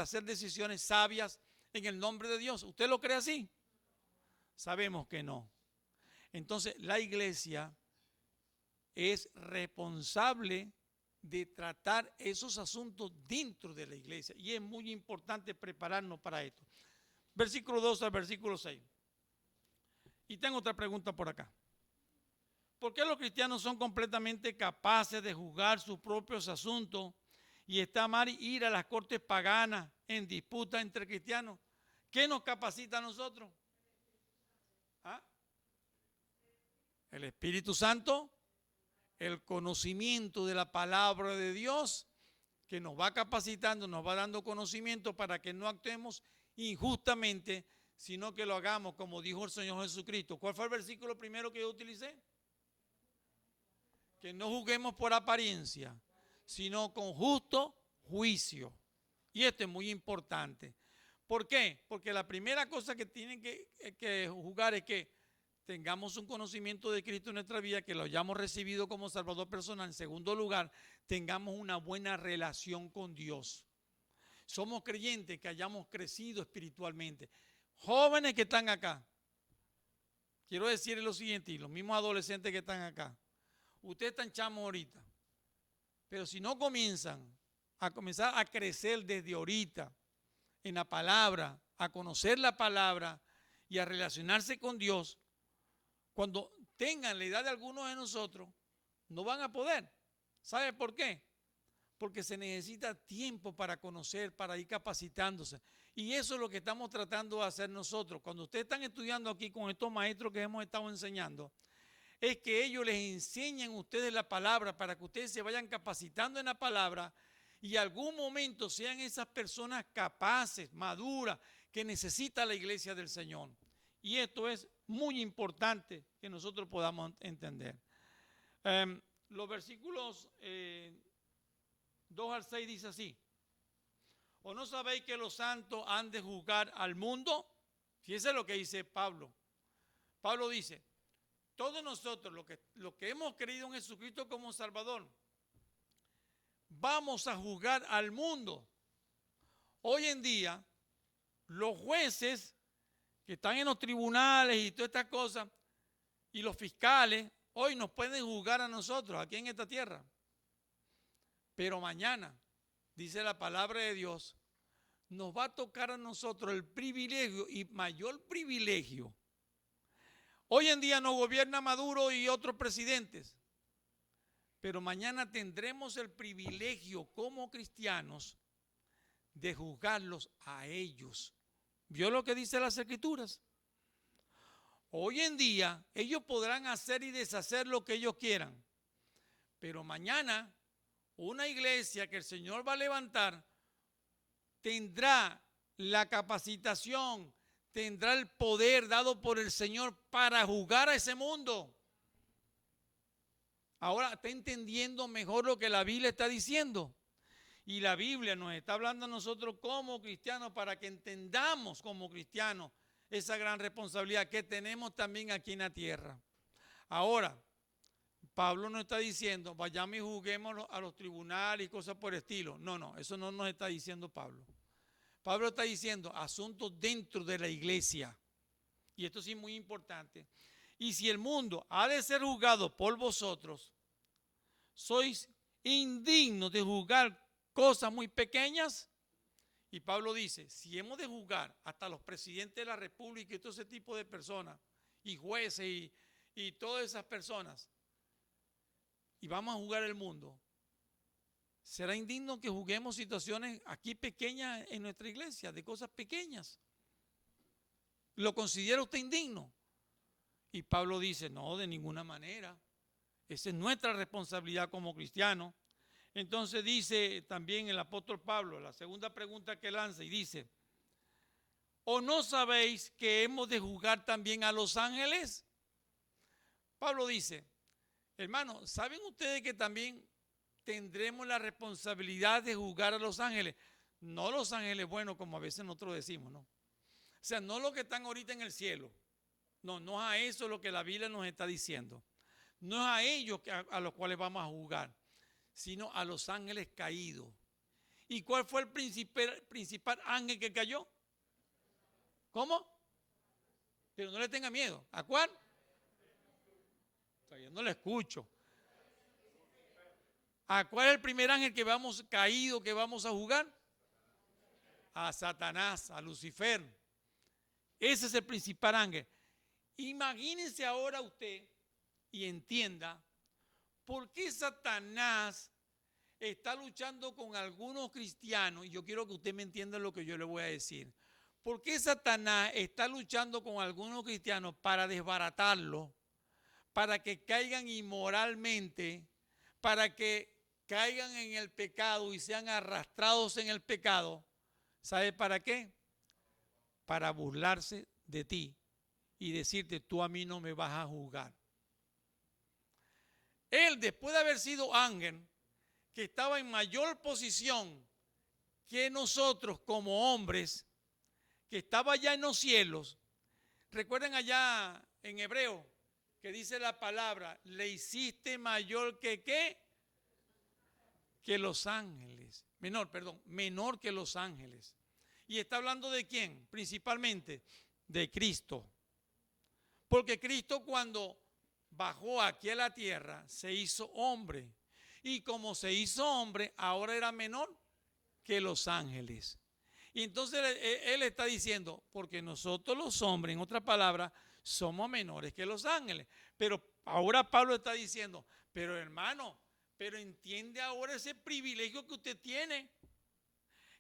S1: hacer decisiones sabias en el nombre de Dios. ¿Usted lo cree así? Sabemos que no. Entonces la iglesia es responsable de tratar esos asuntos dentro de la iglesia y es muy importante prepararnos para esto. Versículo 2 al versículo 6. Y tengo otra pregunta por acá. ¿Por qué los cristianos son completamente capaces de juzgar sus propios asuntos y está mal ir a las cortes paganas en disputa entre cristianos ¿Qué nos capacita a nosotros? ¿Ah? El Espíritu Santo, el conocimiento de la palabra de Dios, que nos va capacitando, nos va dando conocimiento para que no actuemos injustamente, sino que lo hagamos como dijo el Señor Jesucristo. ¿Cuál fue el versículo primero que yo utilicé? Que no juzguemos por apariencia, sino con justo juicio. Y esto es muy importante. ¿Por qué? Porque la primera cosa que tienen que juzgar es que tengamos un conocimiento de Cristo en nuestra vida, que lo hayamos recibido como Salvador personal. En segundo lugar, tengamos una buena relación con Dios. Somos creyentes que hayamos crecido espiritualmente. Jóvenes que están acá, quiero decirles lo siguiente, y los mismos adolescentes que están acá, ustedes están chamos ahorita, pero si no comenzar a crecer desde ahorita en la palabra, a conocer la palabra y a relacionarse con Dios, cuando tengan la edad de algunos de nosotros, no van a poder. ¿Sabe por qué? Porque se necesita tiempo para conocer, para ir capacitándose. Y eso es lo que estamos tratando de hacer nosotros. Cuando ustedes están estudiando aquí con estos maestros que hemos estado enseñando, es que ellos les enseñen a ustedes la palabra para que ustedes se vayan capacitando en la palabra y algún momento sean esas personas capaces, maduras, que necesita la iglesia del Señor. Y esto es muy importante que nosotros podamos entender. Los versículos 2 al 6 dice así: ¿o no sabéis que los santos han de juzgar al mundo? Fíjense lo que dice Pablo. Pablo dice, todos nosotros los que hemos creído en Jesucristo como Salvador, vamos a juzgar al mundo. Hoy en día, los jueces que están en los tribunales y todas estas cosas, y los fiscales, hoy nos pueden juzgar a nosotros aquí en esta tierra. Pero mañana, dice la palabra de Dios, nos va a tocar a nosotros el privilegio y mayor privilegio. Hoy en día nos gobierna Maduro y otros presidentes, pero mañana tendremos el privilegio como cristianos de juzgarlos a ellos. ¿Vio lo que dice las Escrituras? Hoy en día ellos podrán hacer y deshacer lo que ellos quieran, pero mañana una iglesia que el Señor va a levantar tendrá la capacitación, tendrá el poder dado por el Señor para juzgar a ese mundo. Ahora está entendiendo mejor lo que la Biblia está diciendo. Y la Biblia nos está hablando a nosotros como cristianos para que entendamos como cristianos esa gran responsabilidad que tenemos también aquí en la tierra. Ahora, Pablo no está diciendo, vayamos y juzguemos a los tribunales y cosas por el estilo. No, eso no nos está diciendo Pablo. Pablo está diciendo asuntos dentro de la iglesia. Y esto sí es muy importante. Y si el mundo ha de ser juzgado por vosotros, sois indignos de juzgar cosas muy pequeñas. Y Pablo dice, si hemos de juzgar hasta los presidentes de la república y todo ese tipo de personas, y jueces y todas esas personas, y vamos a juzgar el mundo, será indigno que juzguemos situaciones aquí pequeñas en nuestra iglesia, de cosas pequeñas. ¿Lo considera usted indigno? Y Pablo dice, no, de ninguna manera. Esa es nuestra responsabilidad como cristianos. Entonces dice también el apóstol Pablo, la segunda pregunta que lanza, y dice, ¿o no sabéis que hemos de juzgar también a los ángeles? Pablo dice, hermano, ¿saben ustedes que también tendremos la responsabilidad de juzgar a los ángeles? No los ángeles buenos, como a veces nosotros decimos, ¿no? O sea, no los que están ahorita en el cielo. No es a eso lo que la Biblia nos está diciendo. No es a ellos a los cuales vamos a juzgar, sino a los ángeles caídos. ¿Y cuál fue el principal ángel que cayó? ¿Cómo? Pero no le tenga miedo. ¿A cuál? O sea, yo no le escucho. ¿A cuál es el primer ángel que vamos caído que vamos a juzgar? A Satanás, a Lucifer. Ese es el principal ángel. Imagínense ahora usted y entienda por qué Satanás está luchando con algunos cristianos, y yo quiero que usted me entienda lo que yo le voy a decir. ¿Por qué Satanás está luchando con algunos cristianos para desbaratarlos, para que caigan inmoralmente, para que caigan en el pecado y sean arrastrados en el pecado? ¿Sabe para qué? Para burlarse de ti y decirte, tú a mí no me vas a juzgar. Él, después de haber sido ángel, que estaba en mayor posición que nosotros como hombres, que estaba allá en los cielos. Recuerden allá en Hebreo que dice la palabra, le hiciste mayor que ¿qué? Que los ángeles. Menor que los ángeles. ¿Y está hablando de quién? Principalmente de Cristo. Porque Cristo cuando bajó aquí a la tierra se hizo hombre. Y como se hizo hombre, ahora era menor que los ángeles. Y entonces él está diciendo, porque nosotros los hombres, en otras palabras, somos menores que los ángeles. Pero ahora Pablo está diciendo, pero hermano, pero entiende ahora ese privilegio que usted tiene,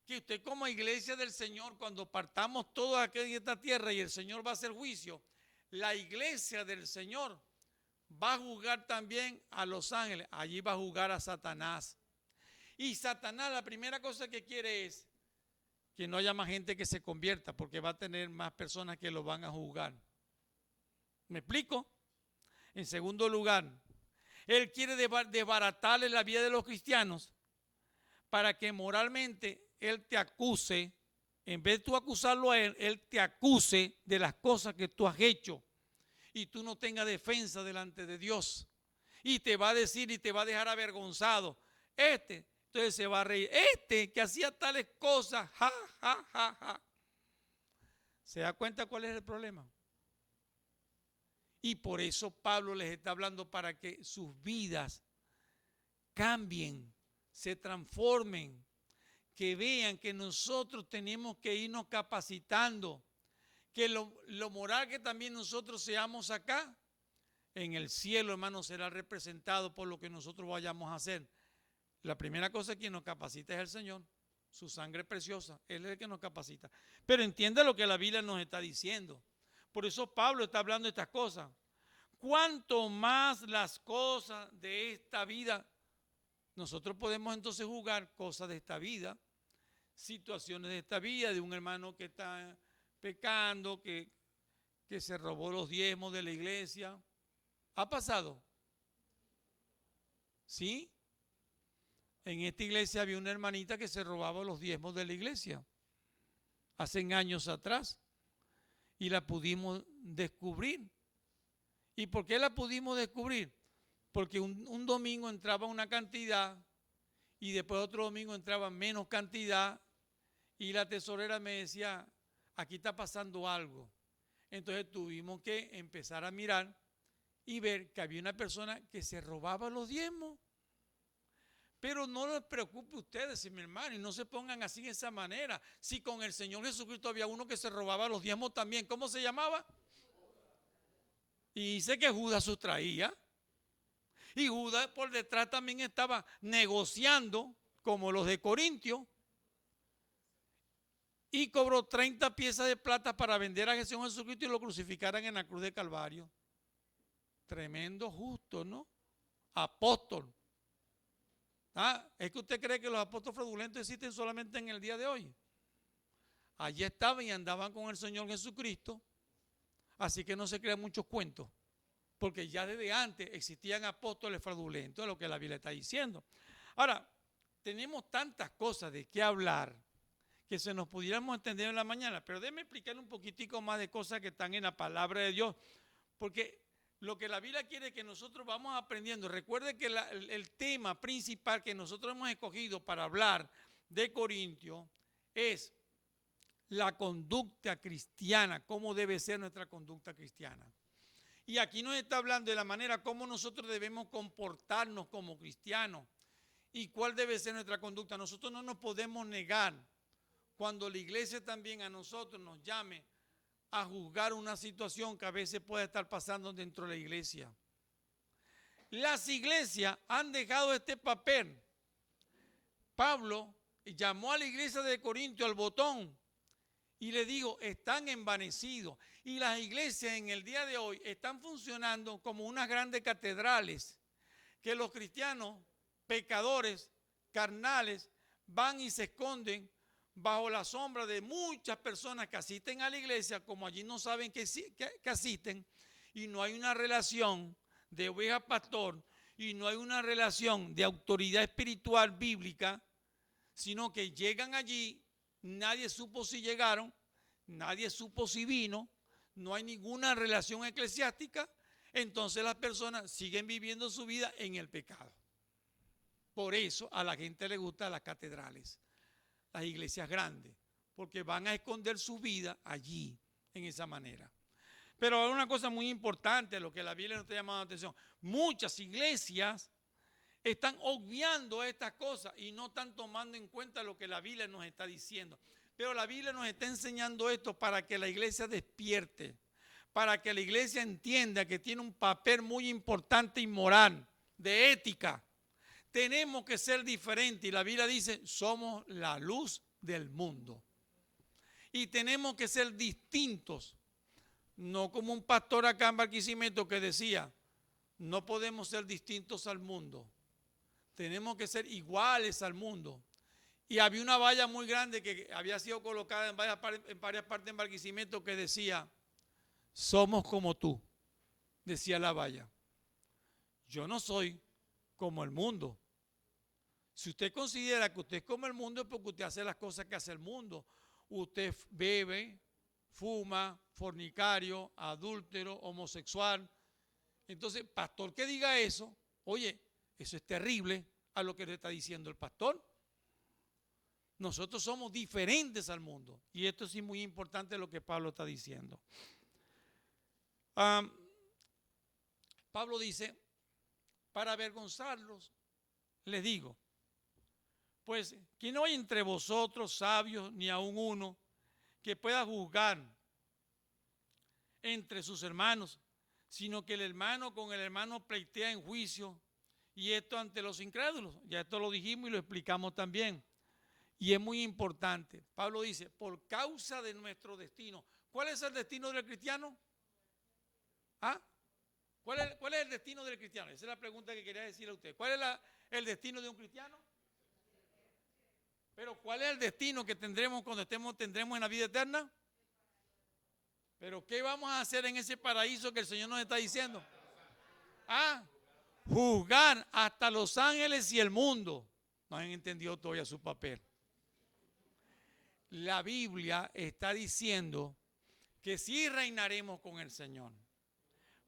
S1: que usted como iglesia del Señor, cuando partamos todos aquí de esta tierra y el Señor va a hacer juicio, la iglesia del Señor va a juzgar también a los ángeles, allí va a juzgar a Satanás. Y Satanás la primera cosa que quiere es que no haya más gente que se convierta, porque va a tener más personas que lo van a juzgar. ¿Me explico? En segundo lugar, él quiere desbaratarle la vida de los cristianos para que moralmente él te acuse, en vez de tú acusarlo a él, él te acuse de las cosas que tú has hecho y tú no tengas defensa delante de Dios. Y te va a decir y te va a dejar avergonzado. Entonces se va a reír. Que hacía tales cosas, ja, ja, ja, ja. ¿Se da cuenta cuál es el problema? Y por eso Pablo les está hablando para que sus vidas cambien, se transformen, que vean que nosotros tenemos que irnos capacitando, que lo moral que también nosotros seamos acá, en el cielo, hermano, será representado por lo que nosotros vayamos a hacer. La primera cosa que nos capacita es el Señor, su sangre preciosa, Él es el que nos capacita. Pero entiende lo que la Biblia nos está diciendo. Por eso Pablo está hablando de estas cosas. Cuanto más las cosas de esta vida, nosotros podemos entonces juzgar cosas de esta vida, situaciones de esta vida, de un hermano que está pecando, que se robó los diezmos de la iglesia. ¿Ha pasado? ¿Sí? En esta iglesia había una hermanita que se robaba los diezmos de la iglesia hace años atrás y la pudimos descubrir. ¿Y por qué la pudimos descubrir? Porque un domingo entraba una cantidad y después otro domingo entraba menos cantidad y la tesorera me decía, aquí está pasando algo. Entonces tuvimos que empezar a mirar y ver que había una persona que se robaba los diezmos. Pero no les preocupe ustedes, mi hermano, y no se pongan así de esa manera. Si con el Señor Jesucristo había uno que se robaba los diezmos también, ¿cómo se llamaba? Y dice que Judas sustraía. Y Judas por detrás también estaba negociando, como los de Corintio, y cobró 30 piezas de plata para vender a Jesús Jesucristo y lo crucificaran en la cruz de Calvario. Tremendo justo, ¿no? Apóstol. ¿Es que usted cree que los apóstoles fraudulentos existen solamente en el día de hoy? Allí estaban y andaban con el Señor Jesucristo, así que no se crean muchos cuentos, porque ya desde antes existían apóstoles fraudulentos, es lo que la Biblia está diciendo. Ahora, tenemos tantas cosas de qué hablar que se nos pudiéramos entender en la mañana, pero déjeme explicarle un poquitico más de cosas que están en la palabra de Dios, porque lo que la Biblia quiere es que nosotros vamos aprendiendo. Recuerde que el tema principal que nosotros hemos escogido para hablar de Corintios es la conducta cristiana, cómo debe ser nuestra conducta cristiana. Y aquí nos está hablando de la manera como nosotros debemos comportarnos como cristianos y cuál debe ser nuestra conducta. Nosotros no nos podemos negar cuando la iglesia también a nosotros nos llame a juzgar una situación que a veces puede estar pasando dentro de la iglesia. Las iglesias han dejado este papel. Pablo llamó a la iglesia de Corinto al botón Y le digo, están envanecidos. Y las iglesias en el día de hoy están funcionando como unas grandes catedrales, que los cristianos, pecadores, carnales, van y se esconden bajo la sombra de muchas personas que asisten a la iglesia, como allí no saben que asisten, y no hay una relación de oveja pastor, y no hay una relación de autoridad espiritual bíblica, sino que llegan allí, nadie supo si llegaron, nadie supo si vino, no hay ninguna relación eclesiástica, entonces las personas siguen viviendo su vida en el pecado. Por eso a la gente le gustan las catedrales, las iglesias grandes, porque van a esconder su vida allí, en esa manera. Pero hay una cosa muy importante, lo que la Biblia nos está llamando la atención. Muchas iglesias están obviando estas cosas y no están tomando en cuenta lo que la Biblia nos está diciendo. Pero la Biblia nos está enseñando esto para que la iglesia despierte, para que la iglesia entienda que tiene un papel muy importante y moral, de ética. Tenemos que ser diferentes y la Biblia dice, somos la luz del mundo. Y tenemos que ser distintos, no como un pastor acá en Barquisimeto que decía, no podemos ser distintos al mundo, tenemos que ser iguales al mundo. Y había una valla muy grande que había sido colocada en varias partes en Barquisimeto que decía, somos como tú, decía la valla. Yo no soy como el mundo. Si usted considera que usted es como el mundo es porque usted hace las cosas que hace el mundo. Usted bebe, fuma, fornicario, adúltero, homosexual. Entonces, pastor que diga eso, oye, eso es terrible a lo que le está diciendo el pastor. Nosotros somos diferentes al mundo. Y esto sí es muy importante lo que Pablo está diciendo. Pablo dice, para avergonzarlos, les digo, pues que no hay entre vosotros sabios ni aun uno que pueda juzgar entre sus hermanos, sino que el hermano con el hermano pleitea en juicio, y esto ante los incrédulos. Ya esto lo dijimos y lo explicamos también. Y es muy importante. Pablo dice, por causa de nuestro destino. ¿Cuál es el destino del cristiano? ¿Ah? ¿Cuál es el destino del cristiano? Esa es la pregunta que quería decirle a usted. ¿Cuál es el destino de un cristiano? Pero ¿cuál es el destino que tendremos cuando tendremos en la vida eterna? Pero ¿qué vamos a hacer en ese paraíso que el Señor nos está diciendo? Ah, juzgar hasta los ángeles y el mundo. No han entendido todavía su papel. La Biblia está diciendo que sí reinaremos con el Señor.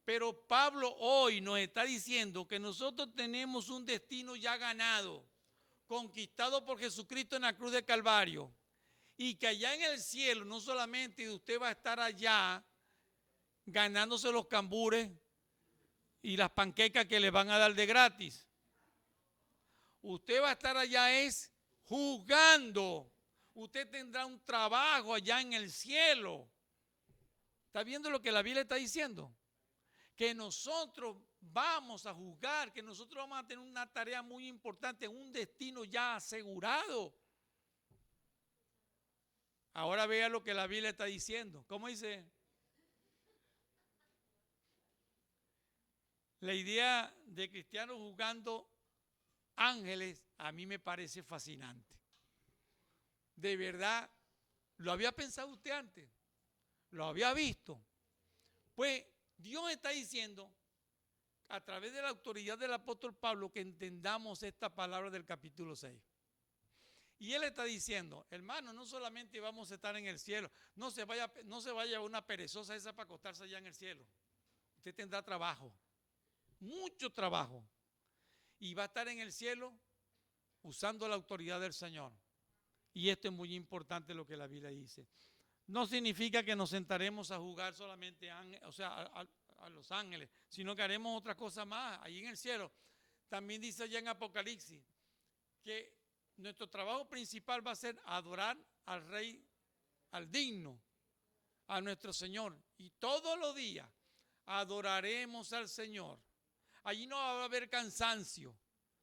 S1: Pero Pablo hoy nos está diciendo que nosotros tenemos un destino ya ganado, conquistado por Jesucristo en la cruz de Calvario. Y que allá en el cielo no solamente usted va a estar allá ganándose los cambures y las panquecas que le van a dar de gratis. Usted va a estar allá es juzgando. Usted tendrá un trabajo allá en el cielo. ¿Está viendo lo que la Biblia está diciendo? Que nosotros vamos a juzgar, que nosotros vamos a tener una tarea muy importante, un destino ya asegurado. Ahora vea lo que la Biblia está diciendo. ¿Cómo dice? La idea de cristianos juzgando ángeles a mí me parece fascinante. De verdad, ¿lo había pensado usted antes? ¿Lo había visto? Pues Dios está diciendo a través de la autoridad del apóstol Pablo que entendamos esta palabra del capítulo 6. Y él está diciendo, hermano, no solamente vamos a estar en el cielo, no se vaya una perezosa esa para acostarse allá en el cielo. Usted tendrá trabajo, mucho trabajo, y va a estar en el cielo usando la autoridad del Señor. Y esto es muy importante lo que la Biblia dice. No significa que nos sentaremos a jugar solamente a los ángeles, sino que haremos otra cosa más ahí en el cielo. También dice allá en Apocalipsis que nuestro trabajo principal va a ser adorar al Rey, al digno, a nuestro Señor. Y todos los días adoraremos al Señor. Allí no va a haber cansancio,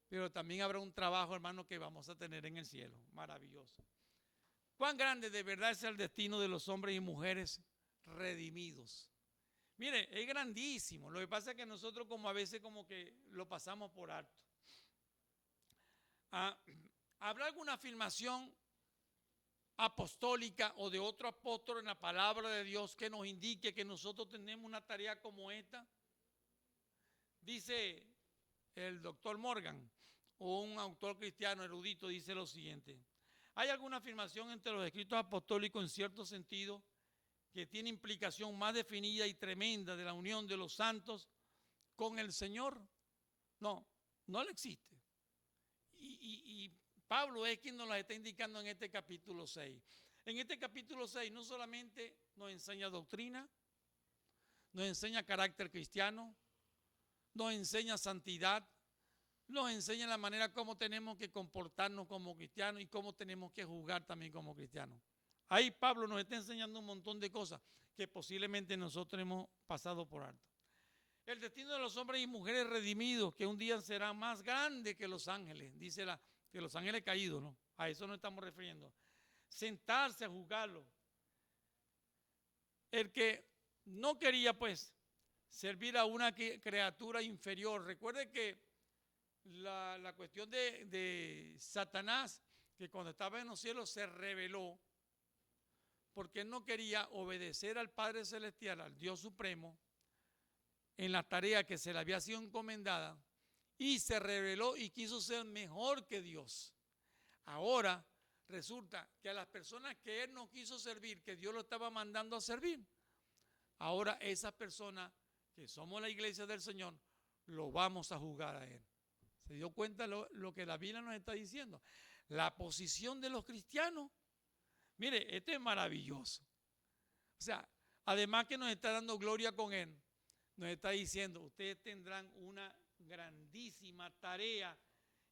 S1: pero también habrá un trabajo, hermano, que vamos a tener en el cielo. Maravilloso. ¿Cuán grande de verdad es el destino de los hombres y mujeres redimidos? Mire, es grandísimo. Lo que pasa es que nosotros como a veces como que lo pasamos por alto. ¿Habrá alguna afirmación apostólica o de otro apóstol en la palabra de Dios que nos indique que nosotros tenemos una tarea como esta? Dice el doctor Morgan, o un autor cristiano erudito, dice lo siguiente: ¿hay alguna afirmación entre los escritos apostólicos en cierto sentido que tiene implicación más definida y tremenda de la unión de los santos con el Señor? No, no le existe. Y Pablo es quien nos la está indicando en este capítulo 6. En este capítulo 6 no solamente nos enseña doctrina, nos enseña carácter cristiano, nos enseña santidad, nos enseña la manera como tenemos que comportarnos como cristianos y cómo tenemos que juzgar también como cristianos. Ahí Pablo nos está enseñando un montón de cosas que posiblemente nosotros hemos pasado por alto. El destino de los hombres y mujeres redimidos, que un día será más grande que los ángeles, dice que los ángeles caídos, ¿no? A eso nos estamos refiriendo. Sentarse a juzgarlo. El que no quería, pues, servir a una criatura inferior. Recuerde que la cuestión de Satanás, que cuando estaba en los cielos se rebeló, porque él no quería obedecer al Padre Celestial, al Dios Supremo, en la tarea que se le había sido encomendada, y se rebeló y quiso ser mejor que Dios. Ahora resulta que a las personas que él no quiso servir, que Dios lo estaba mandando a servir, ahora esas personas que somos la iglesia del Señor, lo vamos a juzgar a él. ¿Se dio cuenta lo que la Biblia nos está diciendo? La posición de los cristianos. Mire, esto es maravilloso. O sea, además que nos está dando gloria con él, nos está diciendo, ustedes tendrán una grandísima tarea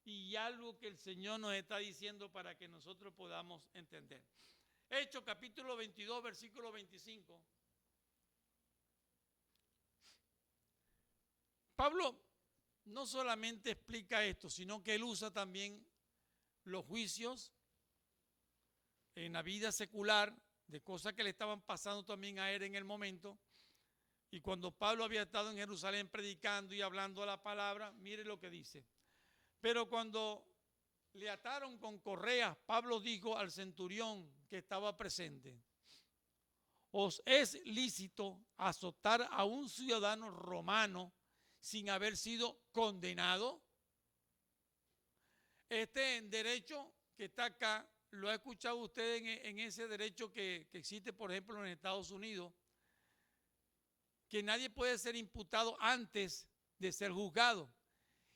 S1: y algo que el Señor nos está diciendo para que nosotros podamos entender. Hechos capítulo 22, versículo 25. Pablo no solamente explica esto, sino que él usa también los juicios en la vida secular de cosas que le estaban pasando también a él en el momento. Y cuando Pablo había estado en Jerusalén predicando y hablando la palabra, mire lo que dice. Pero cuando le ataron con correas, Pablo dijo al centurión que estaba presente: ¿os es lícito azotar a un ciudadano romano sin haber sido condenado? Este derecho que está acá, lo ha escuchado usted en ese derecho que existe, por ejemplo, en Estados Unidos, que nadie puede ser imputado antes de ser juzgado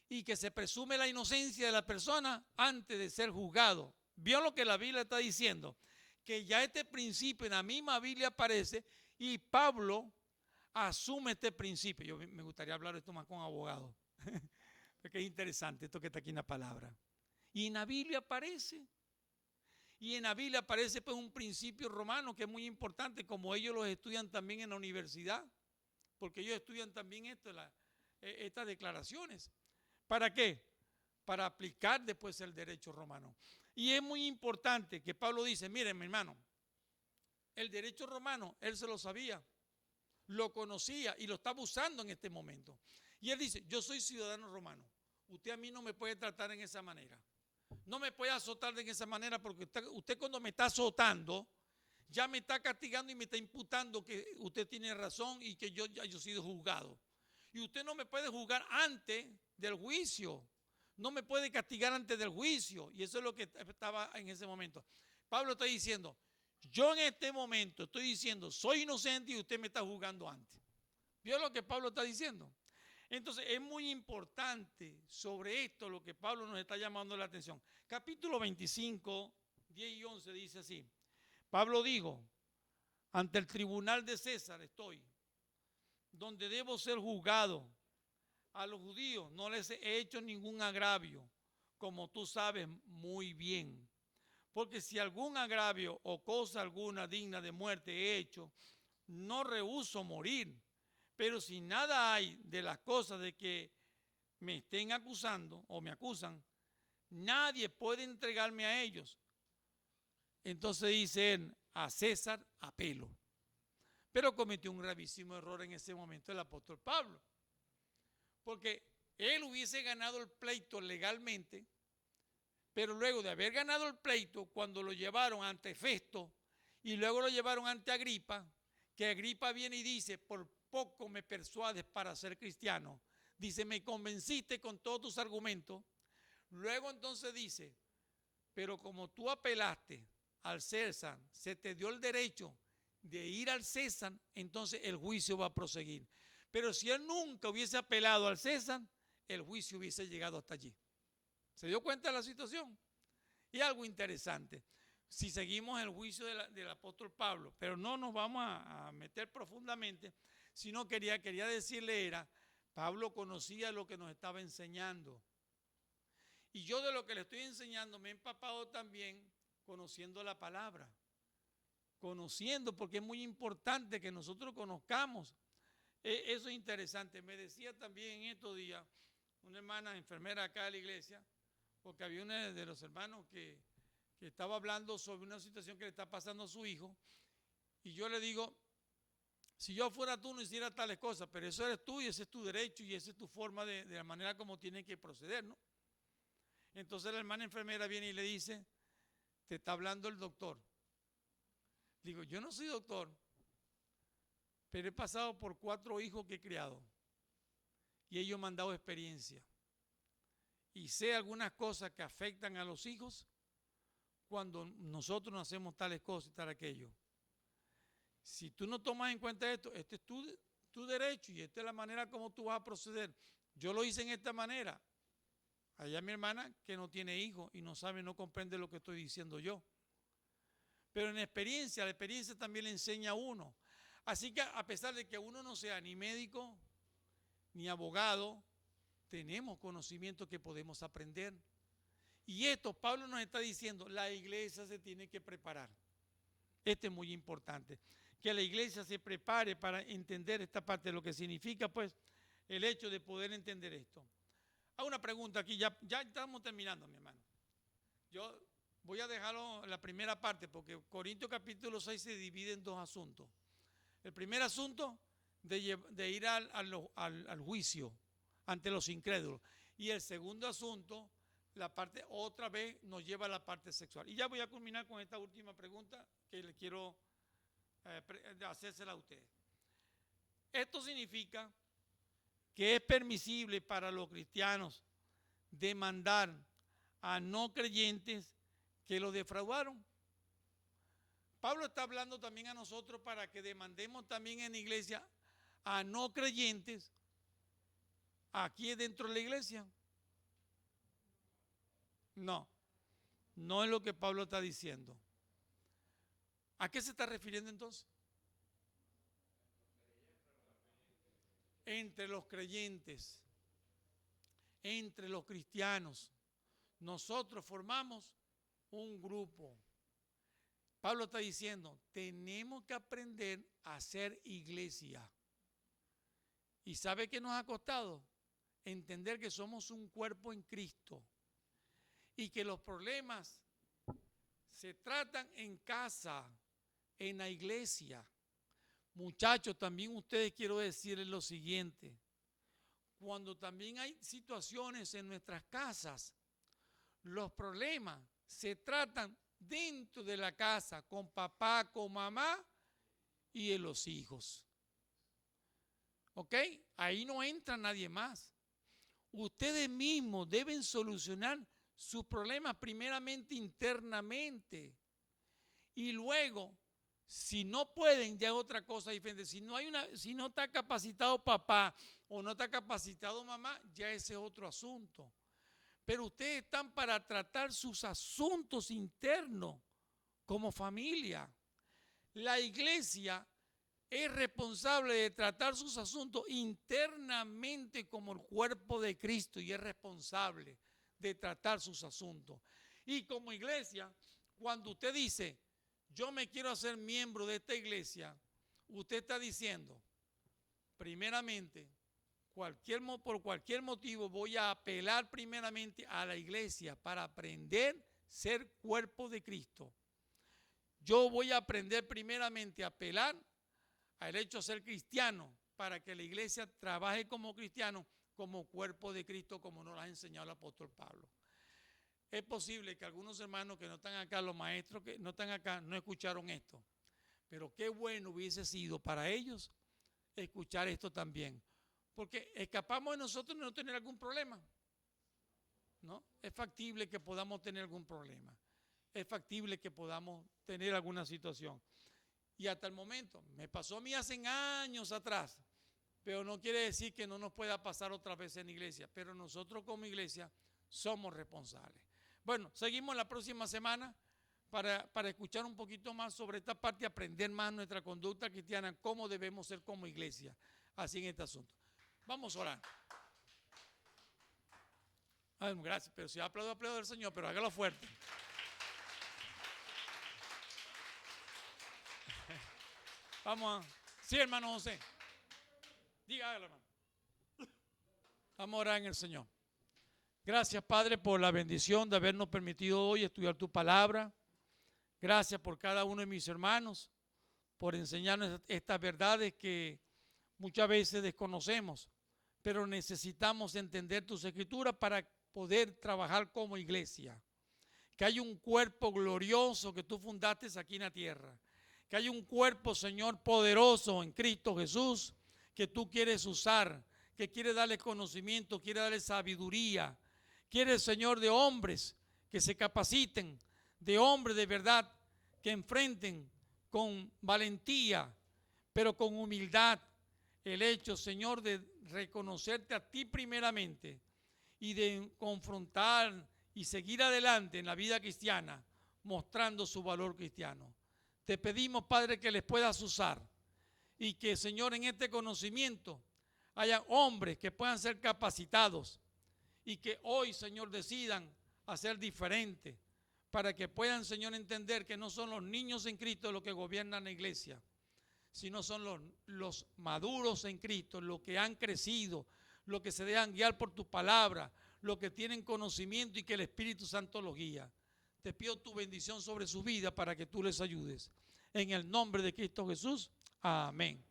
S1: y que se presume la inocencia de la persona antes de ser juzgado. ¿Vio lo que la Biblia está diciendo? Que ya este principio en la misma Biblia aparece y Pablo asume este principio. Yo me gustaría hablar esto más con abogados, porque es interesante esto que está aquí en la palabra. Y en la Biblia aparece. Y en la Biblia aparece pues un principio romano que es muy importante, como ellos los estudian también en la universidad, porque ellos estudian también estas declaraciones. ¿Para qué? Para aplicar después el derecho romano. Y es muy importante que Pablo dice, miren mi hermano, el derecho romano él se lo sabía, lo conocía y lo estaba usando en este momento. Y él dice, yo soy ciudadano romano, usted a mí no me puede tratar en esa manera. No me puede azotar de esa manera porque usted cuando me está azotando, ya me está castigando y me está imputando que usted tiene razón y que yo he sido juzgado. Y usted no me puede juzgar antes del juicio. No me puede castigar antes del juicio. Y eso es lo que estaba en ese momento. Pablo está diciendo, yo en este momento estoy diciendo, soy inocente y usted me está juzgando antes. ¿Vio lo que Pablo está diciendo? Entonces es muy importante sobre esto lo que Pablo nos está llamando la atención. Capítulo 25, 10 y 11 dice así. Pablo dijo, ante el tribunal de César estoy, donde debo ser juzgado. A los judíos no les he hecho ningún agravio, como tú sabes muy bien. Porque si algún agravio o cosa alguna digna de muerte he hecho, no rehúso morir. Pero si nada hay de las cosas de que me estén acusando o me acusan, nadie puede entregarme a ellos. Entonces dice él, a César apelo. Pero cometió un gravísimo error en ese momento el apóstol Pablo. Porque él hubiese ganado el pleito legalmente, pero luego de haber ganado el pleito, cuando lo llevaron ante Festo y luego lo llevaron ante Agripa, que Agripa viene y dice, por poco me persuades para ser cristiano. Dice, me convenciste con todos tus argumentos. Luego entonces dice, pero como tú apelaste al César, se te dio el derecho de ir al César, entonces el juicio va a proseguir. Pero si él nunca hubiese apelado al César, el juicio hubiese llegado hasta allí. ¿Se dio cuenta de la situación? Y algo interesante, si seguimos el juicio del apóstol Pablo, pero no nos vamos a meter profundamente, sino quería decirle Pablo conocía lo que nos estaba enseñando. Y yo de lo que le estoy enseñando me he empapado también conociendo la palabra. Conociendo, porque es muy importante que nosotros conozcamos. Eso es interesante. Me decía también en estos días una hermana enfermera acá de la iglesia, porque había uno de los hermanos que estaba hablando sobre una situación que le está pasando a su hijo, y yo le digo, si yo fuera tú no hiciera tales cosas, pero eso eres tú y ese es tu derecho y esa es tu forma de la manera como tiene que proceder, ¿no? Entonces la hermana enfermera viene y le dice, te está hablando el doctor. Digo, yo no soy doctor, pero he pasado por 4 hijos que he criado y ellos me han dado experiencia. Y sé algunas cosas que afectan a los hijos cuando nosotros no hacemos tales cosas y tal aquello. Si tú no tomas en cuenta esto, este es tu derecho y esta es la manera como tú vas a proceder. Yo lo hice en esta manera. Allá mi hermana que no tiene hijos y no sabe, no comprende lo que estoy diciendo yo. Pero en experiencia, la experiencia también le enseña a uno. Así que a pesar de que uno no sea ni médico ni abogado, tenemos conocimiento que podemos aprender. Y esto Pablo nos está diciendo, la iglesia se tiene que preparar. Esto es muy importante, que la iglesia se prepare para entender esta parte de lo que significa pues el hecho de poder entender esto. Hago una pregunta aquí, ya estamos terminando, mi hermano. Yo voy a dejarlo en la primera parte porque Corintios capítulo 6 se divide en 2 asuntos. El primer asunto de ir al juicio ante los incrédulos. Y el segundo asunto, la parte otra vez nos lleva a la parte sexual. Y ya voy a culminar con esta última pregunta que le quiero hacérsela a ustedes. Esto significa que es permisible para los cristianos demandar a no creyentes que lo defraudaron. Pablo está hablando también a nosotros para que demandemos también en la iglesia a no creyentes aquí dentro de la iglesia. No, no es lo que Pablo está diciendo. ¿A qué se está refiriendo entonces? Entre los creyentes, entre los cristianos, nosotros formamos un grupo. Pablo está diciendo, tenemos que aprender a ser iglesia. ¿Y sabe qué nos ha costado? Entender que somos un cuerpo en Cristo y que los problemas se tratan en casa, en la iglesia. Muchachos, también ustedes quiero decirles lo siguiente. Cuando también hay situaciones en nuestras casas, los problemas se tratan dentro de la casa, con papá, con mamá y en los hijos. ¿Ok? Ahí no entra nadie más. Ustedes mismos deben solucionar sus problemas primeramente internamente. Y luego, si no pueden, ya es otra cosa diferente. Si no está capacitado papá o no está capacitado mamá, ya ese es otro asunto. Pero ustedes están para tratar sus asuntos internos como familia. La iglesia es responsable de tratar sus asuntos internamente como el cuerpo de Cristo y es responsable de tratar sus asuntos. Y como iglesia, cuando usted dice, yo me quiero hacer miembro de esta iglesia, usted está diciendo, primeramente, por cualquier motivo voy a apelar primeramente a la iglesia para aprender a ser cuerpo de Cristo. yo voy a aprender primeramente a apelar al hecho de ser cristiano para que la iglesia trabaje como cristiano, como cuerpo de Cristo, como nos lo ha enseñado el apóstol Pablo. Es posible que algunos hermanos que no están acá, los maestros que no están acá, no escucharon esto. Pero qué bueno hubiese sido para ellos escuchar esto también. Porque escapamos de nosotros de no tener algún problema. ¿No? Es factible que podamos tener algún problema. Es factible que podamos tener alguna situación. Y hasta el momento, me pasó a mí hace años atrás, pero no quiere decir que no nos pueda pasar otra vez en la iglesia. Pero nosotros como iglesia somos responsables. Bueno, seguimos la próxima semana para escuchar un poquito más sobre esta parte y aprender más nuestra conducta cristiana, cómo debemos ser como iglesia, así en este asunto. Vamos a orar. Ay, gracias, pero si aplaudo al Señor, pero hágalo fuerte. Vamos a... Sí, hermano José. Dígalo, hermano. Vamos a orar en el Señor. Gracias, Padre, por la bendición de habernos permitido hoy estudiar tu palabra. Gracias por cada uno de mis hermanos, por enseñarnos estas verdades que muchas veces desconocemos, pero necesitamos entender tus escrituras para poder trabajar como iglesia. Que haya un cuerpo glorioso que tú fundaste aquí en la tierra. Que haya un cuerpo, Señor, poderoso en Cristo Jesús, que tú quieres usar, que quieres darle conocimiento, quieres darle sabiduría. Quieres, Señor, de hombres que se capaciten, de hombres de verdad que enfrenten con valentía, pero con humildad, el hecho, Señor, de reconocerte a ti primeramente y de confrontar y seguir adelante en la vida cristiana, mostrando su valor cristiano. Te pedimos, Padre, que les puedas usar y que, Señor, en este conocimiento haya hombres que puedan ser capacitados y que hoy, Señor, decidan hacer diferente para que puedan, Señor, entender que no son los niños en Cristo los que gobiernan la iglesia, sino son los maduros en Cristo, los que han crecido, los que se dejan guiar por tu palabra, los que tienen conocimiento y que el Espíritu Santo los guía. Te pido tu bendición sobre su vida para que tú les ayudes. En el nombre de Cristo Jesús, amén.